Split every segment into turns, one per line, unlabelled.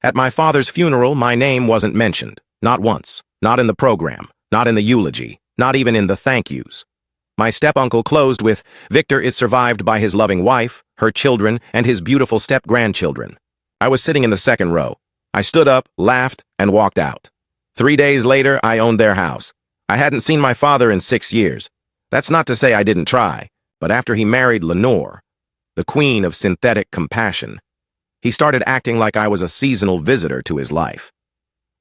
At my father's funeral, my name wasn't mentioned. Not once. Not in the program. Not in the eulogy. Not even in the thank yous. My step-uncle closed with, "Victor is survived by his loving wife, her children, and his beautiful step-grandchildren." I was sitting in the second row. I stood up, laughed, and walked out. 3 days later, I owned their house. I hadn't seen my father in 6 years. That's not to say I didn't try, but after he married Lenore, the queen of synthetic compassion, he started acting like I was a seasonal visitor to his life.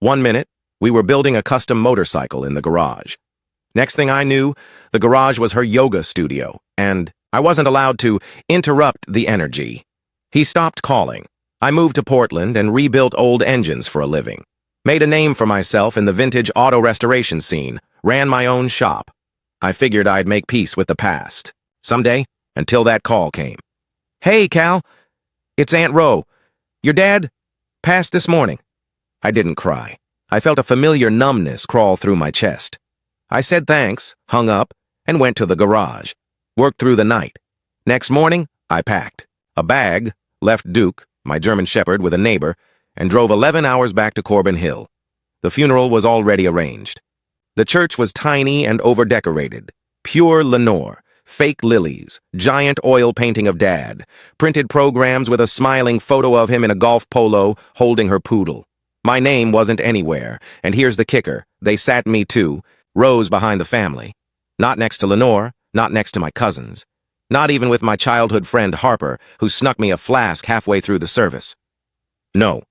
One minute, we were building a custom motorcycle in the garage. Next thing I knew, the garage was her yoga studio, and I wasn't allowed to interrupt the energy. He stopped calling. I moved to Portland and rebuilt old engines for a living. Made a name for myself in the vintage auto restoration scene, ran my own shop. I figured I'd make peace with the past. Someday, until that call came. "Hey, Cal, it's Aunt Ro. Your dad passed this morning." I didn't cry. I felt a familiar numbness crawl through my chest. I said thanks, hung up, and went to the garage. Worked through the night. Next morning, I packed a bag, left Duke, my German Shepherd, with a neighbor, and drove 11 hours back to Corbin Hill. The funeral was already arranged. The church was tiny and overdecorated. Pure Lenore, fake lilies, giant oil painting of Dad, printed programs with a smiling photo of him in a golf polo holding her poodle. My name wasn't anywhere, and here's the kicker. They sat me too, rows behind the family. Not next to Lenore, not next to my cousins. Not even with my childhood friend Harper, who snuck me a flask halfway through the service. No.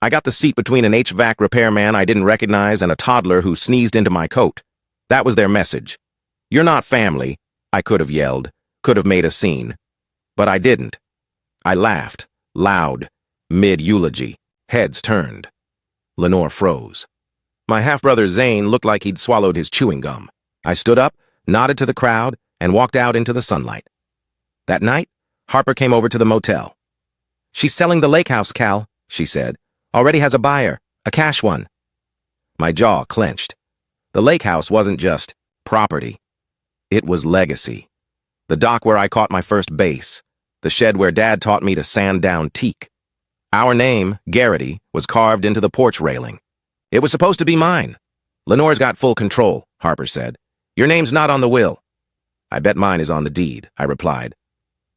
I got the seat between an HVAC repairman I didn't recognize and a toddler who sneezed into my coat. That was their message. "You're not family," I could have yelled, could have made a scene. But I didn't. I laughed, loud, mid-eulogy. Heads turned. Lenore froze. My half-brother Zane looked like he'd swallowed his chewing gum. I stood up, nodded to the crowd, and walked out into the sunlight. That night, Harper came over to the motel. "She's selling the lake house, Cal," she said. "Already has a buyer, a cash one." My jaw clenched. The lake house wasn't just property. It was legacy. The dock where I caught my first base. The shed where Dad taught me to sand down teak. Our name, Garrity, was carved into the porch railing. It was supposed to be mine. "Lenore's got full control," Harper said. "Your name's not on the will." "I bet mine is on the deed," I replied.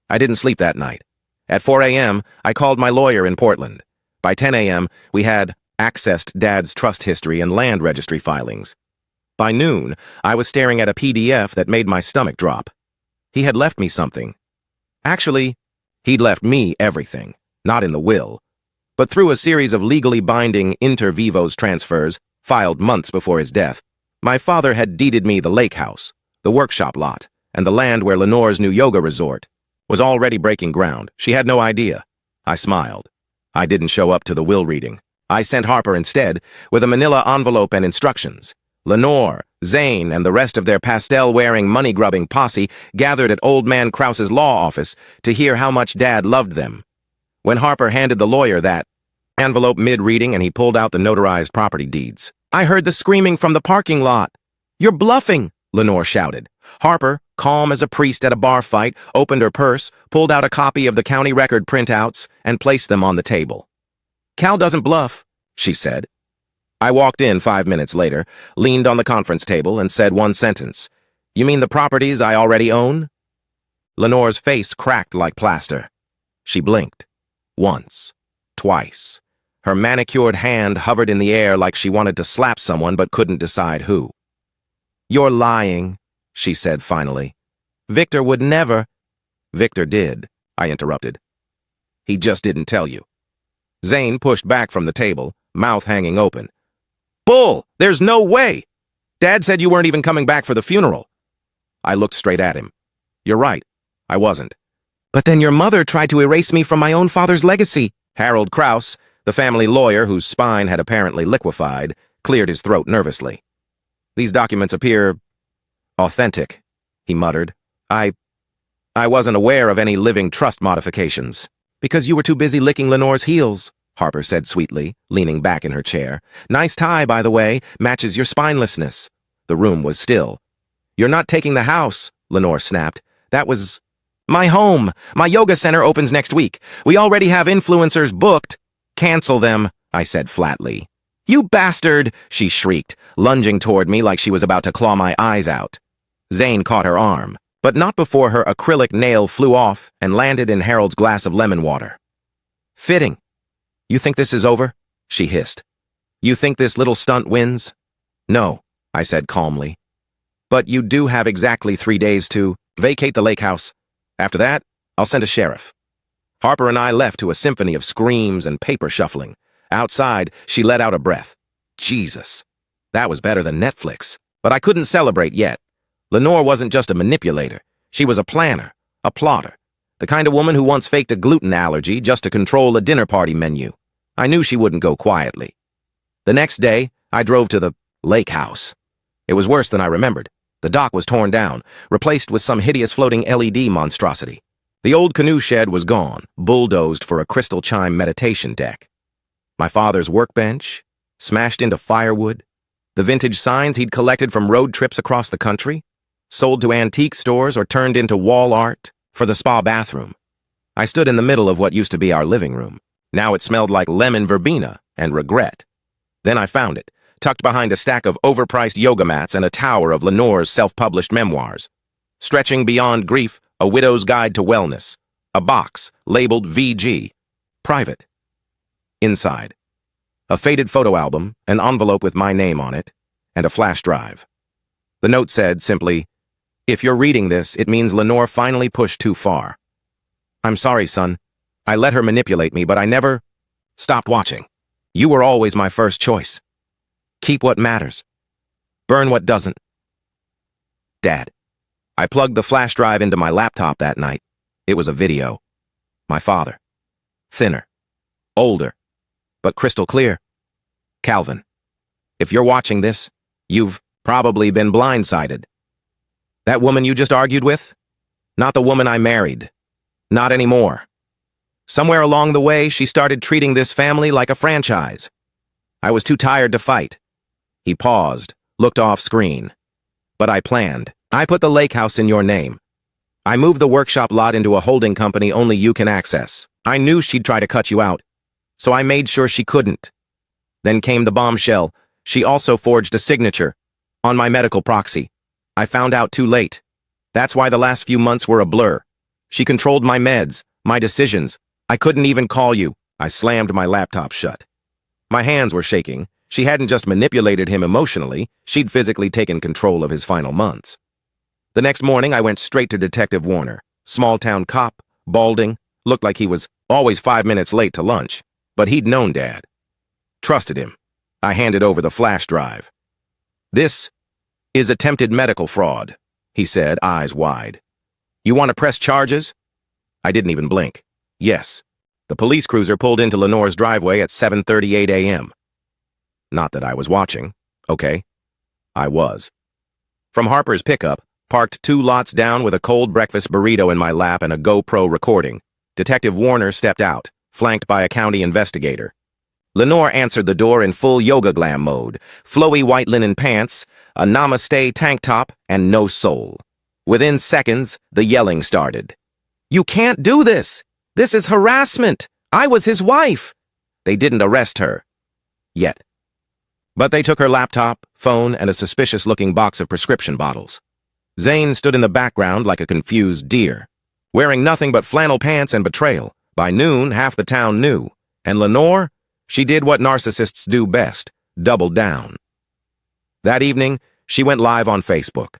I didn't sleep that night. At 4 a.m., I called my lawyer in Portland. By 10 a.m., we had accessed Dad's trust history and land registry filings. By noon, I was staring at a PDF that made my stomach drop. He had left me something. Actually, he'd left me everything, not in the will, but through a series of legally binding inter vivos transfers filed months before his death. My father had deeded me the lake house, the workshop lot, and the land where Lenore's new yoga resort was already breaking ground. She had no idea. I smiled. I didn't show up to the will reading. I sent Harper instead, with a manila envelope and instructions. Lenore, Zane, and the rest of their pastel-wearing, money-grubbing posse gathered at Old Man Krause's law office to hear how much Dad loved them. When Harper handed the lawyer that envelope mid-reading and he pulled out the notarized property deeds, I heard the screaming from the parking lot. "You're bluffing!" Lenore shouted. Harper, calm as a priest at a bar fight, opened her purse, pulled out a copy of the county record printouts, and placed them on the table. "Cal doesn't bluff," she said. I walked in 5 minutes later, leaned on the conference table, and said one sentence. "You mean the properties I already own?" Lenore's face cracked like plaster. She blinked. Once. Twice. Her manicured hand hovered in the air like she wanted to slap someone but couldn't decide who. "You're lying," she said finally. "Victor would never—" "Victor did," I interrupted. "He just didn't tell you." Zane pushed back from the table, mouth hanging open. "Bull! There's no way! Dad said you weren't even coming back for the funeral." I looked straight at him. "You're right. I wasn't." "But then your mother tried to erase me from my own father's legacy." Harold Krause, the family lawyer whose spine had apparently liquefied, cleared his throat nervously. "These documents appear authentic," he muttered. I wasn't aware of any living trust modifications." "Because you were too busy licking Lenore's heels," Harper said sweetly, leaning back in her chair. "Nice tie, by the way, matches your spinelessness." The room was still. "You're not taking the house," Lenore snapped. "That was my home. My yoga center opens next week. We already have influencers booked." "Cancel them," I said flatly. You bastard, she shrieked, lunging toward me like she was about to claw my eyes out. Zane caught her arm, but not before her acrylic nail flew off and landed in Harold's glass of lemon water. Fitting. You think this is over? She hissed. You think this little stunt wins? No, I said calmly. But you do have exactly 3 days to vacate the lake house. After that, I'll send a sheriff. Harper and I left to a symphony of screams and paper shuffling. Outside, she let out a breath. Jesus. That was better than Netflix. But I couldn't celebrate yet. Lenore wasn't just a manipulator. She was a planner, a plotter. The kind of woman who once faked a gluten allergy just to control a dinner party menu. I knew she wouldn't go quietly. The next day, I drove to the lake house. It was worse than I remembered. The dock was torn down, replaced with some hideous floating LED monstrosity. The old canoe shed was gone, bulldozed for a crystal chime meditation deck. My father's workbench, smashed into firewood, the vintage signs he'd collected from road trips across the country, sold to antique stores or turned into wall art for the spa bathroom. I stood in the middle of what used to be our living room. Now it smelled like lemon verbena and regret. Then I found it, tucked behind a stack of overpriced yoga mats and a tower of Lenore's self-published memoirs. Stretching beyond grief, a widow's guide to wellness. A box labeled VG. Private. Inside. A faded photo album, an envelope with my name on it, and a flash drive. The note said simply, "If you're reading this, it means Lenore finally pushed too far. I'm sorry, son. I let her manipulate me, but I never stopped watching. You were always my first choice. Keep what matters. Burn what doesn't." Dad. I plugged the flash drive into my laptop that night. It was a video. My father. Thinner. Older. But crystal clear. Calvin. If you're watching this, you've probably been blindsided. That woman you just argued with? Not the woman I married. Not anymore. Somewhere along the way, she started treating this family like a franchise. I was too tired to fight. He paused, looked off screen. But I planned. I put the lake house in your name. I moved the workshop lot into a holding company only you can access. I knew she'd try to cut you out, so I made sure she couldn't. Then came the bombshell. She also forged a signature on my medical proxy. I found out too late. That's why the last few months were a blur. She controlled my meds, my decisions. I couldn't even call you. I slammed my laptop shut. My hands were shaking. She hadn't just manipulated him emotionally, she'd physically taken control of his final months. The next morning, I went straight to Detective Warner. Small-town cop, balding, looked like he was always 5 minutes late to lunch. But he'd known Dad. Trusted him. I handed over the flash drive. "This is attempted medical fraud," he said, eyes wide. "You want to press charges?" I didn't even blink. Yes. The police cruiser pulled into Lenore's driveway at 7:38 a.m. Not that I was watching. Okay. I was. From Harper's pickup, parked 2 lots down with a cold breakfast burrito in my lap and a GoPro recording, Detective Warner stepped out, flanked by a county investigator. Lenore answered the door in full yoga glam mode, flowy white linen pants, a namaste tank top, and no soul. Within seconds, the yelling started. "You can't do this! This is harassment! I was his wife!" They didn't arrest her. Yet. But they took her laptop, phone, and a suspicious-looking box of prescription bottles. Zane stood in the background like a confused deer, wearing nothing but flannel pants and betrayal. By noon, half the town knew. And Lenore? She did what narcissists do best, doubled down. That evening, she went live on Facebook.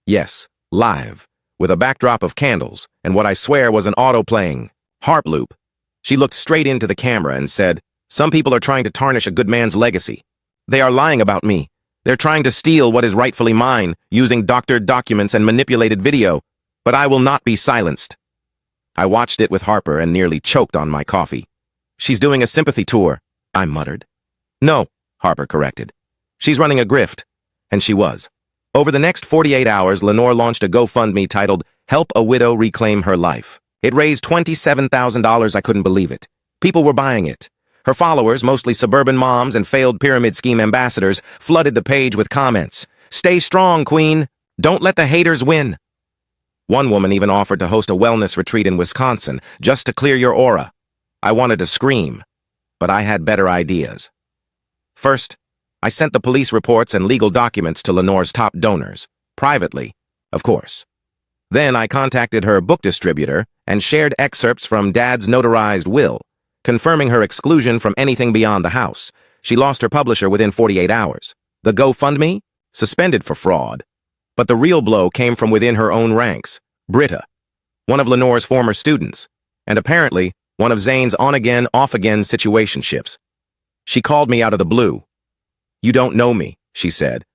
Yes, live, with a backdrop of candles, and what I swear was an auto-playing harp loop. She looked straight into the camera and said, "Some people are trying to tarnish a good man's legacy. They are lying about me. They're trying to steal what is rightfully mine, using doctored documents and manipulated video. But I will not be silenced." I watched it with Harper and nearly choked on my coffee. "She's doing a sympathy tour," I muttered. "No," Harper corrected. "She's running a grift." And she was. Over the next 48 hours, Lenore launched a GoFundMe titled, "Help a Widow Reclaim Her Life." It raised $27,000. I couldn't believe it. People were buying it. Her followers, mostly suburban moms and failed pyramid scheme ambassadors, flooded the page with comments. "Stay strong, Queen. Don't let the haters win." One woman even offered to host a wellness retreat in Wisconsin, just to clear your aura. I wanted to scream. but I had better ideas. First, I sent the police reports and legal documents to Lenore's top donors, privately, of course. Then I contacted her book distributor and shared excerpts from Dad's notarized will, confirming her exclusion from anything beyond the house. She lost her publisher within 48 hours. The GoFundMe? Suspended for fraud. But the real blow came from within her own ranks. Britta, one of Lenore's former students, and apparently one of Zane's on-again, off-again situationships. She called me out of the blue. "You don't know me," she said,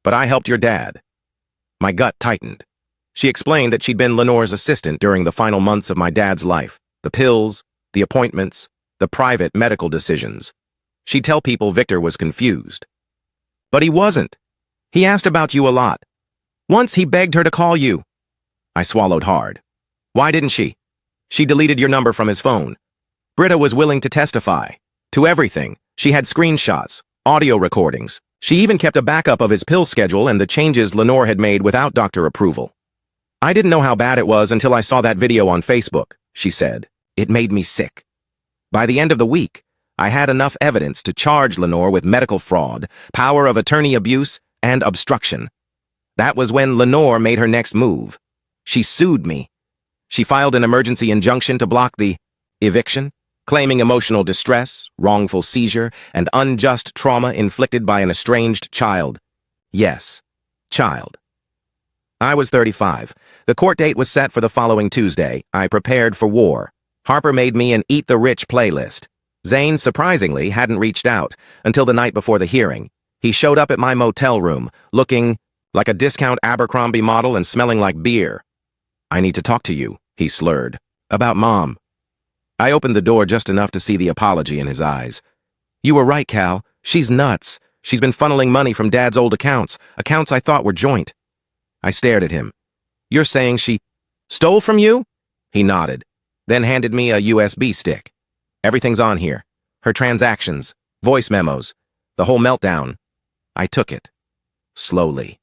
"but I helped your dad." My gut tightened. She explained that she'd been Lenore's assistant during the final months of my dad's life. The pills, the appointments, the private medical decisions. She'd tell people Victor was confused. But he wasn't. He asked about you a lot. Once he begged her to call you. I swallowed hard. Why didn't she? She deleted your number from his phone. Britta was willing to testify. To everything. She had screenshots, audio recordings. She even kept a backup of his pill schedule and the changes Lenore had made without doctor approval. "I didn't know how bad it was until I saw that video on Facebook," she said. "It made me sick." By the end of the week, I had enough evidence to charge Lenore with medical fraud, power of attorney abuse, and obstruction. That was when Lenore made her next move. She sued me. She filed an emergency injunction to block the eviction, claiming emotional distress, wrongful seizure, and unjust trauma inflicted by an estranged child. Yes, child. I was 35. The court date was set for the following Tuesday. I prepared for war. Harper made me an Eat the Rich playlist. Zane, surprisingly, hadn't reached out until the night before the hearing. He showed up at my motel room, looking like a discount Abercrombie model and smelling like beer. "I need to talk to you," he slurred. "About Mom." I opened the door just enough to see the apology in his eyes. "You were right, Cal. She's nuts. She's been funneling money from Dad's old accounts I thought were joint." I stared at him. "You're saying she stole from you?" He nodded, then handed me a USB stick. "Everything's on here. Her transactions, voice memos, the whole meltdown." I took it. Slowly.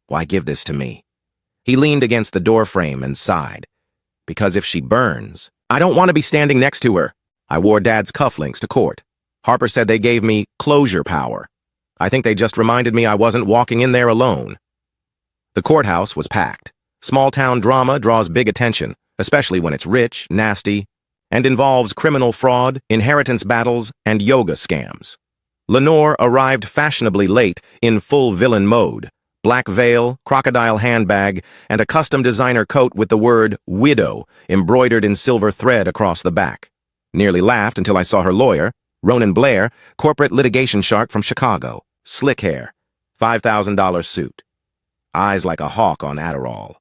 Why give this to me? He leaned against the doorframe and sighed. "Because if she burns, I don't want to be standing next to her." I wore Dad's cufflinks to court. Harper said they gave me closure power. I think they just reminded me I wasn't walking in there alone. The courthouse was packed. Small-town drama draws big attention, especially when it's rich, nasty, and involves criminal fraud, inheritance battles, and yoga scams. Lenore arrived fashionably late in full villain mode. Black veil, crocodile handbag, and a custom designer coat with the word widow embroidered in silver thread across the back. Nearly laughed until I saw her lawyer, Ronan Blair, corporate litigation shark from Chicago. Slick hair, $5,000 suit. Eyes like a hawk on Adderall.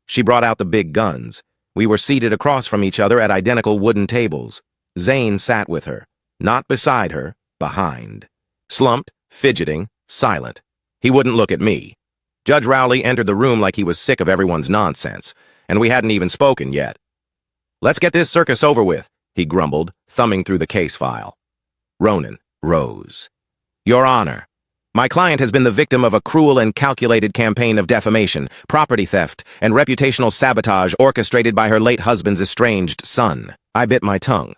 She brought out the big guns. We were seated across from each other at identical wooden tables. Zane sat with her, not beside her, behind. Slumped, fidgeting, silent. He wouldn't look at me. Judge Rowley entered the room like he was sick of everyone's nonsense, and we hadn't even spoken yet. "Let's get this circus over with," he grumbled, thumbing through the case file. Ronan rose. "Your Honor, my client has been the victim of a cruel and calculated campaign of defamation, property theft, and reputational sabotage orchestrated by her late husband's estranged son." I bit my tongue.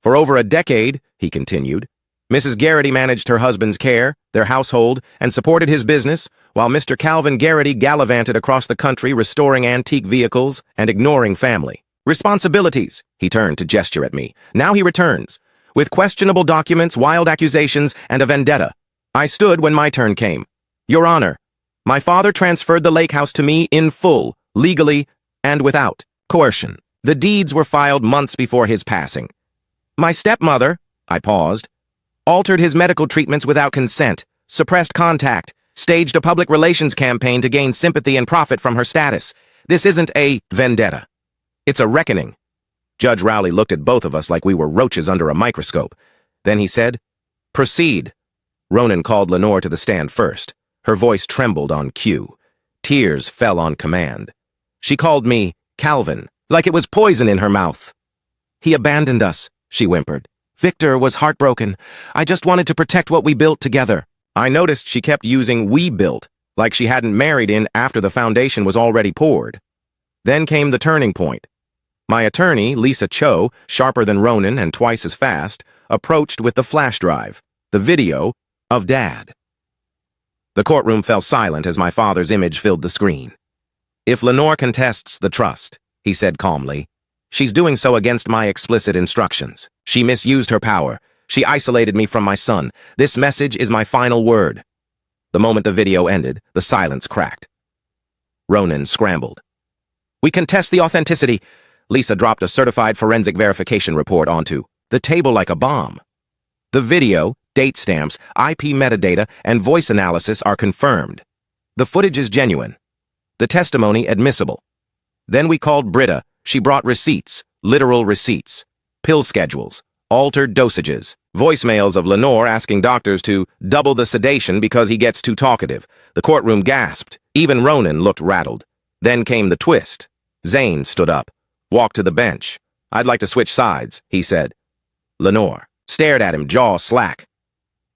"For over a decade," he continued, "Mrs. Garrity managed her husband's care, their household, and supported his business, while Mr. Calvin Garrity gallivanted across the country restoring antique vehicles and ignoring family responsibilities." He turned to gesture at me. "Now he returns, with questionable documents, wild accusations, and a vendetta. I stood when my turn came. Your Honor, my father transferred the lake house to me in full, legally, and without coercion. The deeds were filed months before his passing. My stepmother," I paused, "altered his medical treatments without consent, suppressed contact, staged a public relations campaign to gain sympathy and profit from her status. This isn't a vendetta. It's a reckoning." Judge Rowley looked at both of us like we were roaches under a microscope. Then he said, "Proceed." Ronan called Lenore to the stand first. Her voice trembled on cue. Tears fell on command. She called me Calvin, like it was poison in her mouth. "He abandoned us," she whimpered. "Victor was heartbroken. I just wanted to protect what we built together." I noticed she kept using "we built," like she hadn't married in after the foundation was already poured. Then came the turning point. My attorney, Lisa Cho, sharper than Ronan and twice as fast, approached with the flash drive, the video of Dad. The courtroom fell silent as my father's image filled the screen. "If Lenore contests the trust," he said calmly, "she's doing so against my explicit instructions. She misused her power. She isolated me from my son. This message is my final word." The moment the video ended, the silence cracked. Ronan scrambled. "We contest the authenticity." Lisa dropped a certified forensic verification report onto the table like a bomb. "The video, date stamps, IP metadata, and voice analysis are confirmed. The footage is genuine. The testimony admissible." Then we called Britta. She brought receipts, literal receipts, pill schedules, altered dosages, voicemails of Lenore asking doctors to double the sedation because he gets too talkative. The courtroom gasped. Even Ronan looked rattled. Then came the twist. Zane stood up, walked to the bench. "I'd like to switch sides," he said. Lenore stared at him, jaw slack.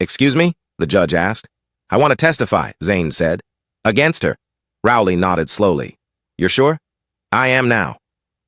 "Excuse me?" the judge asked. "I want to testify," Zane said. "Against her." Rowley nodded slowly. "You're sure?" "I am now."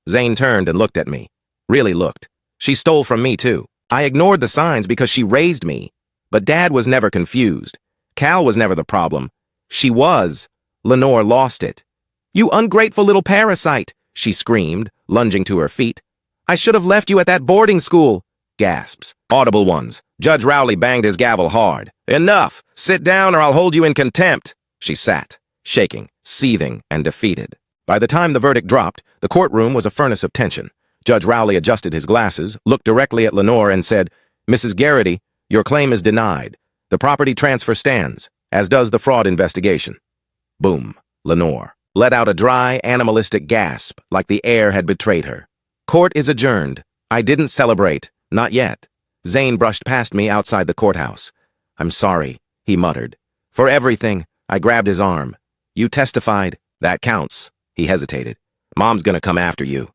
Zane turned and looked at me. Really looked. "She stole from me, too. I ignored the signs because she raised me. But Dad was never confused. Cal was never the problem. She was. Lenore lost it." "You ungrateful little parasite," she screamed, lunging to her feet. "I should have left you at that boarding school." Gasps. Audible ones. Judge Rowley banged his gavel hard. "Enough! Sit down or I'll hold you in contempt." She sat, shaking, seething, and defeated. By the time the verdict dropped, the courtroom was a furnace of tension. Judge Rowley adjusted his glasses, looked directly at Lenore, and said, "Mrs. Garrity, your claim is denied. The property transfer stands, as does the fraud investigation." Boom. Lenore let out a dry, animalistic gasp, like the air had betrayed her. "Court is adjourned. I didn't celebrate. Not yet." Zane brushed past me outside the courthouse. "I'm sorry," he muttered. "For everything." I grabbed his arm. "You testified. That counts." He hesitated. "Mom's gonna come after you."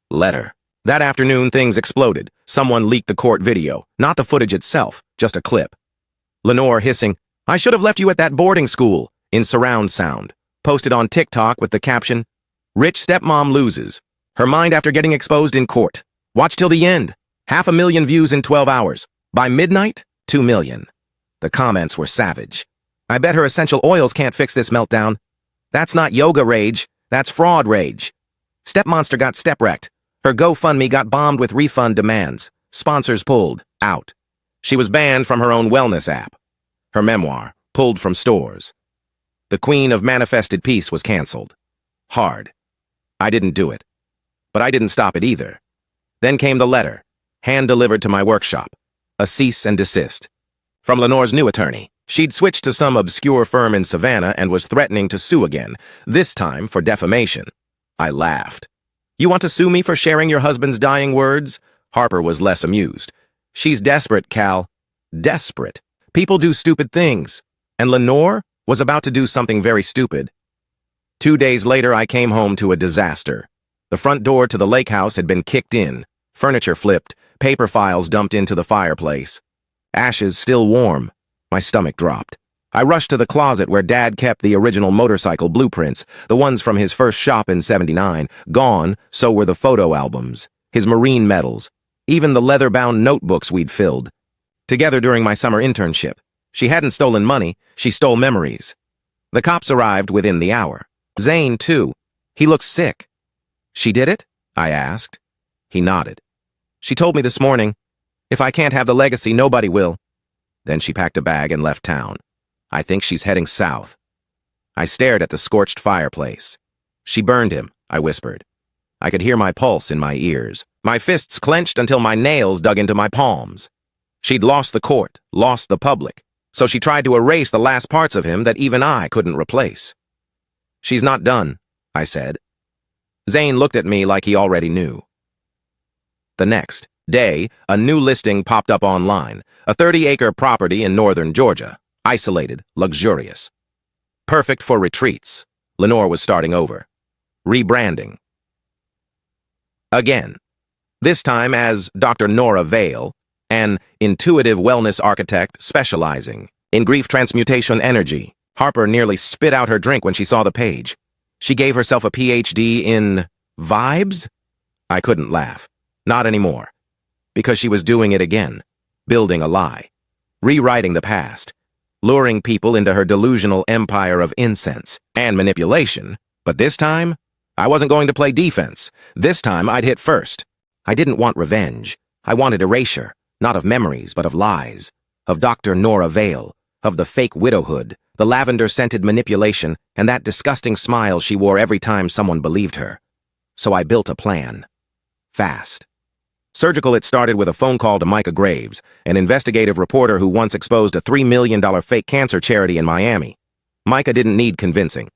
"Let her." That afternoon, things exploded. Someone leaked the court video. Not the footage itself, just a clip. Lenore hissing, "I should have left you at that boarding school," in surround sound. Posted on TikTok with the caption, "Rich stepmom loses. Her mind after getting exposed in court. Watch till the end. 500,000 views in 12 hours. By midnight, 2 million. The comments were savage. "I bet her essential oils can't fix this meltdown. That's not yoga rage. That's fraud rage. Stepmonster got step-wrecked. Her GoFundMe got bombed with refund demands. Sponsors pulled. Out. She was banned from her own wellness app. Her memoir, pulled from stores. The Queen of Manifested Peace was canceled. Hard. I didn't do it. But I didn't stop it either. Then came the letter, hand-delivered to my workshop. A cease and desist. From Lenore's new attorney. She'd switched to some obscure firm in Savannah and was threatening to sue again, this time for defamation. I laughed. "You want to sue me for sharing your husband's dying words?" Harper was less amused. "She's desperate, Cal. Desperate. People do stupid things. And Lenore was about to do something very stupid." 2 days later, I came home to a disaster. The front door to the lake house had been kicked in, furniture flipped, paper files dumped into the fireplace. Ashes still warm. My stomach dropped. I rushed to the closet where Dad kept the original motorcycle blueprints, the ones from his first shop in '79. Gone, so were the photo albums, his Marine medals, even the leather-bound notebooks we'd filled. Together during my summer internship. She hadn't stolen money, she stole memories. The cops arrived within the hour. Zane, too. He looked sick. "She did it?" I asked. He nodded. "She told me this morning, if I can't have the legacy, nobody will." Then she packed a bag and left town. I think she's heading south. I stared at the scorched fireplace. "She burned him," I whispered. I could hear my pulse in my ears. My fists clenched until my nails dug into my palms. She'd lost the court, lost the public, so she tried to erase the last parts of him that even I couldn't replace. "She's not done," I said. Zane looked at me like he already knew. The next day, a new listing popped up online, a 30-acre property in northern Georgia, isolated, luxurious. Perfect for retreats. Lenore was starting over. Rebranding. Again. This time as Dr. Nora Vale, an intuitive wellness architect specializing in grief transmutation energy. Harper nearly spit out her drink when she saw the page. She gave herself a PhD in vibes? I couldn't laugh. Not anymore. Because she was doing it again. building a lie, rewriting the past, luring people into her delusional empire of incense and manipulation. But this time, I wasn't going to play defense. This time, I'd hit first. I didn't want revenge. I wanted erasure, not of memories, but of lies, of Dr. Nora Vale, of the fake widowhood, the lavender-scented manipulation, and that disgusting smile she wore every time someone believed her. So I built a plan. Fast. Surgical, it started with a phone call to Micah Graves, an investigative reporter who once exposed a $3 million fake cancer charity in Miami. Micah didn't need convincing.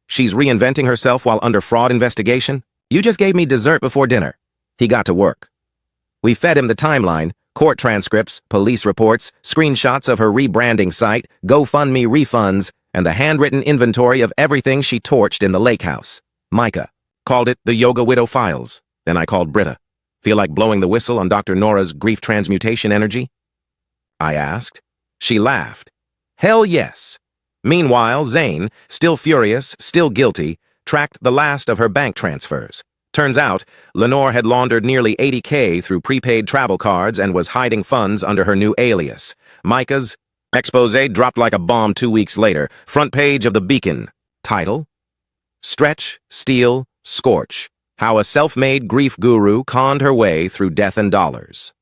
She's reinventing herself while under fraud investigation? You just gave me dessert before dinner. He got to work. We fed him the timeline, court transcripts, police reports, screenshots of her rebranding site, GoFundMe refunds, and the handwritten inventory of everything she torched in the lake house. Micah called it the Yoga Widow Files. Then I called Britta. Feel like blowing the whistle on Dr. Nora's grief transmutation energy? I asked. She laughed. Hell yes. Meanwhile, Zane, still furious, still guilty, tracked the last of her bank transfers. Turns out, Lenore had laundered nearly $80K through prepaid travel cards and was hiding funds under her new alias. Micah's expose dropped like a bomb 2 weeks later. Front page of the Beacon. Title: Stretch, Steal, Scorch. How a self-made grief guru conned her way through death and dollars.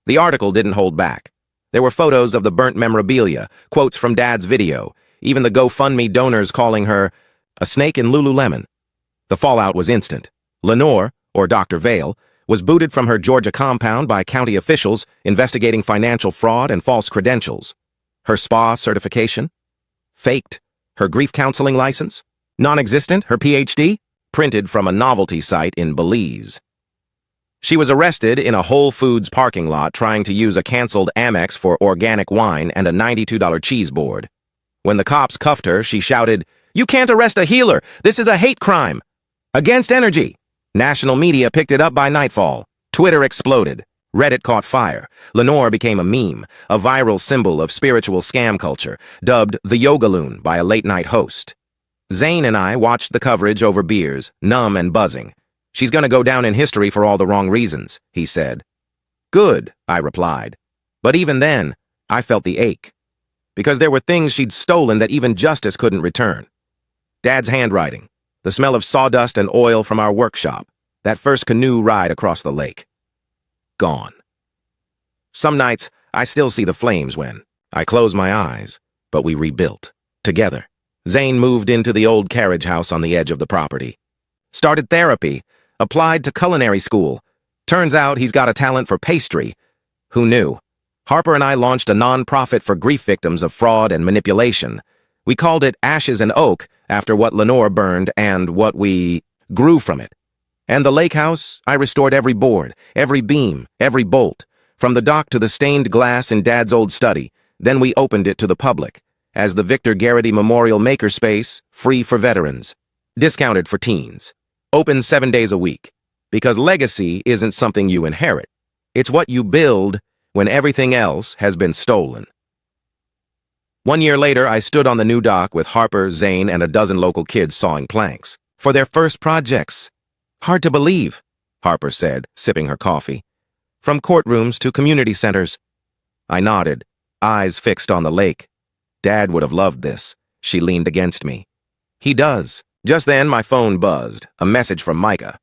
The article didn't hold back. There were photos of the burnt memorabilia, quotes from Dad's video, even the GoFundMe donors calling her a snake in Lululemon. The fallout was instant. Lenore, or Dr. Vale, was booted from her Georgia compound by county officials investigating financial fraud and false credentials. Her spa certification? Faked. Her grief counseling license? Non-existent. Her PhD? Printed from a novelty site in Belize. She was arrested in a Whole Foods parking lot trying to use a canceled Amex for organic wine and a $92 cheese board. When the cops cuffed her, she shouted, "You can't arrest a healer! This is a hate crime! Against energy!" National media picked it up by nightfall. Twitter exploded. Reddit caught fire. Lenore became a meme, a viral symbol of spiritual scam culture, dubbed the Yogaloon by a late-night host. Zane and I watched the coverage over beers, numb and buzzing. "She's gonna go down in history for all the wrong reasons," he said. "Good," I replied. But even then, I felt the ache. Because there were things she'd stolen that even justice couldn't return. Dad's handwriting, the smell of sawdust and oil from our workshop, that first canoe ride across the lake. Gone. Some nights, I still see the flames when I close my eyes, but we rebuilt. Together. Zane moved into the old carriage house on the edge of the property. Started therapy. Applied to culinary school. Turns out he's got a talent for pastry. Who knew? Harper and I launched a non-profit for grief victims of fraud and manipulation. We called it Ashes and Oak after what Lenore burned and what we grew from it. And the lake house, I restored every board, every beam, every bolt, from the dock to the stained glass in Dad's old study. Then we opened it to the public as the Victor Garrity Memorial Makerspace, free for veterans, discounted for teens. Open 7 days a week, because legacy isn't something you inherit. It's what you build when everything else has been stolen. 1 year later, I stood on the new dock with Harper, Zane, and a dozen local kids sawing planks for their first projects. Hard to believe, Harper said, sipping her coffee. From courtrooms to community centers. I nodded, eyes fixed on the lake. Dad would have loved this. She leaned against me. He does. Just then, my phone buzzed, a message from Micah.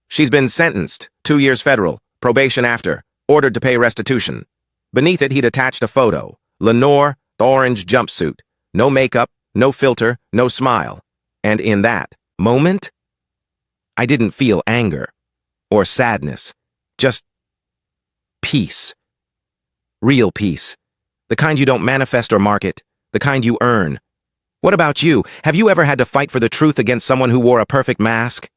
She's been sentenced, 2 years federal, probation after, ordered to pay restitution. Beneath it, he'd attached a photo. Lenore, orange jumpsuit. No makeup, no filter, no smile. And in that moment, I didn't feel anger or sadness, just peace. Real peace. The kind you don't manifest or market, the kind you earn. What about you? Have you ever had to fight for the truth against someone who wore a perfect mask?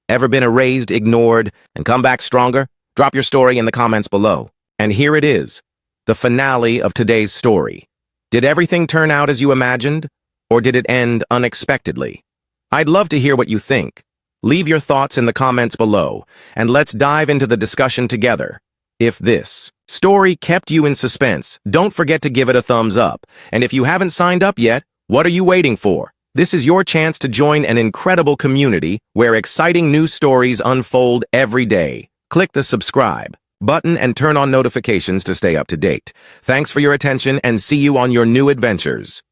Ever been erased, ignored, and come back stronger? Drop your story in the comments below. And here it is, the finale of today's story. Did everything turn out as you imagined? Or did it end unexpectedly? I'd love to hear what you think. Leave your thoughts in the comments below, and let's dive into the discussion together. If this story kept you in suspense, don't forget to give it a thumbs up. And if you haven't signed up yet, what are you waiting for? This is your chance to join an incredible community where exciting new stories unfold every day. Click the subscribe button and turn on notifications to stay up to date. Thanks for your attention and see you on your new adventures.